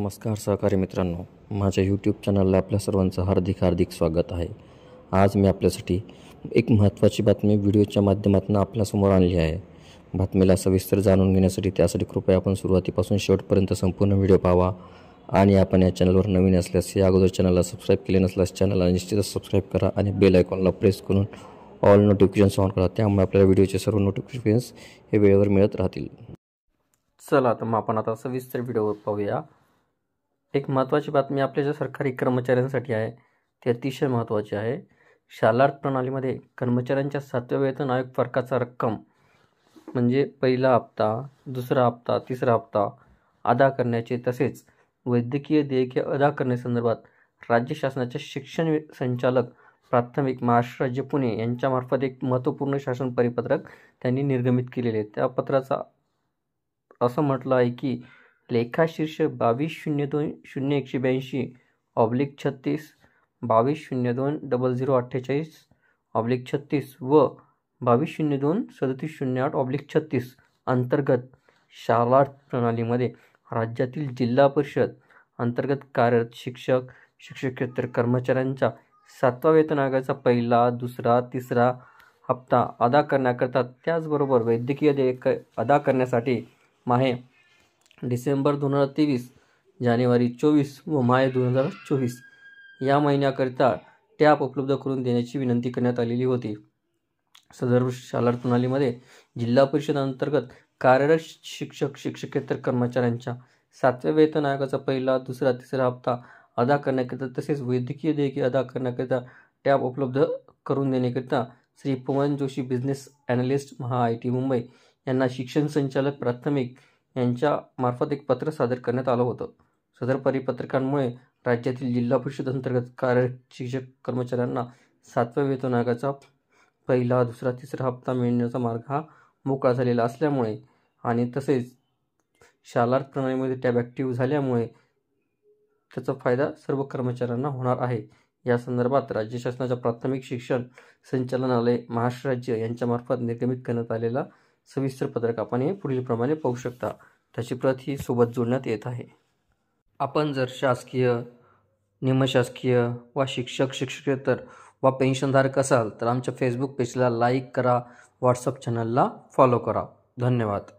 नमस्कार सहकारी मित्रांनो, माझ्या यूट्यूब चॅनलला आपल्या सर्वांचं हार्दिक स्वागत आहे। आज मी आपल्यासाठी एक महत्त्वाची बातमी व्हिडिओच्या माध्यमातून आपल्यासमोर आणली आहे। बातमीला सविस्तर जाणून घेण्यासाठी त्यासाठी कृपया आपण सुरुवातीपासून शेवटपर्यंत संपूर्ण व्हिडिओ पाहावा आणि आपण या चॅनलवर नवीन असल्यास या अगोदर चॅनलला सबस्क्राईब केले नसल्यास चॅनलला निश्चितच सबस्क्राईब करा आणि बेल आयकॉनला प्रेस करून ऑल नोटिफिकेशन्स ऑन करा। त्यामुळे आपल्याला व्हिडिओचे सर्व नोटिफिकेशन्स हे वेळेवर मिळत राहतील। चला तर मग आपण आता सविस्तर व्हिडिओ पाहूया। एक महत्त्वाची बातमी आपल्या ज्या सरकारी कर्मचाऱ्यांसाठी आहे ती अतिशय महत्त्वाची आहे। शालार्थ प्रणालीमध्ये कर्मचाऱ्यांच्या 7व्या वेतन आयोग फरकाचा रक्कम म्हणजे पहिला हप्ता, दुसरा हप्ता, तिसरा हप्ता अदा करण्याचे तसेच वैद्यकीय देयके अदा करण्यासंदर्भात राज्य शासनाचे शिक्षण संचालक प्राथमिक महाराष्ट्र राज्य पुणे यांच्यामार्फत एक महत्त्वपूर्ण शासन परिपत्रक त्यांनी निर्गमित केलेले आहे। त्या पत्राचा असं म्हटलं आहे की लेखाशीर्ष 22020182/36, 22020048/36 व 22023708/36 अंतर्गत शालार्थ प्रणालीमध्ये राज्यातील जिल्हा परिषद अंतर्गत कार्यरत शिक्षक शिक्षकेतर कर्मचाऱ्यांच्या 7व्या वेतन आयोगाचा पहिला, दुसरा, तिसरा हप्ता अदा करण्याकरता त्याचबरोबर वैद्यकीय देयके अदा करण्यासाठी माहे डिसेंबर 2023, जानेवारी 24 व माहे 2024 या महिन्याकरिता टॅब उपलब्ध करून देण्याची विनंती करण्यात आलेली होती। सदर शालार्थ प्रणालीमध्ये जिल्हा परिषद अंतर्गत कार्यरत शिक्षक शिक्षकेतर कर्मचाऱ्यांच्या 7व्या वेतन आयोगाचा पहिला, दुसरा, तिसरा हप्ता अदा करण्याकरिता तसेच वैद्यकीय देयके अदा करण्याकरिता टॅब उपलब्ध करून देण्याकरिता Shri Pavan Joshi business analyst IIT Mumbai यांना शिक्षण संचालक प्राथमिक यांच्या मार्फत एक पत्र सादर करण्यात आलं होतं। सदर परिपत्रकांमुळे राज्यातील जिल्हा परिषद अंतर्गत कार्यरत शिक्षक कर्मचाऱ्यांना 7व्या वेतन आयोगाचा पहिला, दुसरा, तिसरा हप्ता मिळण्याचा मार्ग हा मोकळा झालेला असल्यामुळे आणि तसेच शालार्थ प्रणालीमध्ये टॅब ॲक्टिव्ह झाल्यामुळे त्याचा फायदा सर्व कर्मचाऱ्यांना होणार आहे। या संदर्भात राज्य शासनाच्या प्राथमिक शिक्षण संचालनालय महाराष्ट्र राज्य यांच्यामार्फत निर्गमित करण्यात आलेला सविस्तर पत्रक आपण हे पुढीलप्रमाणे पाहू शकता। त्याची प्रत ही सोबत जोडण्यात येत आहे। आपण जर शासकीय, निमशासकीय व शिक्षक शिक्षकेतर व पेन्शनधारक असाल तर आमच्या फेसबुक पेजला लाईक करा, व्हॉट्सअप चॅनलला फॉलो करा। धन्यवाद।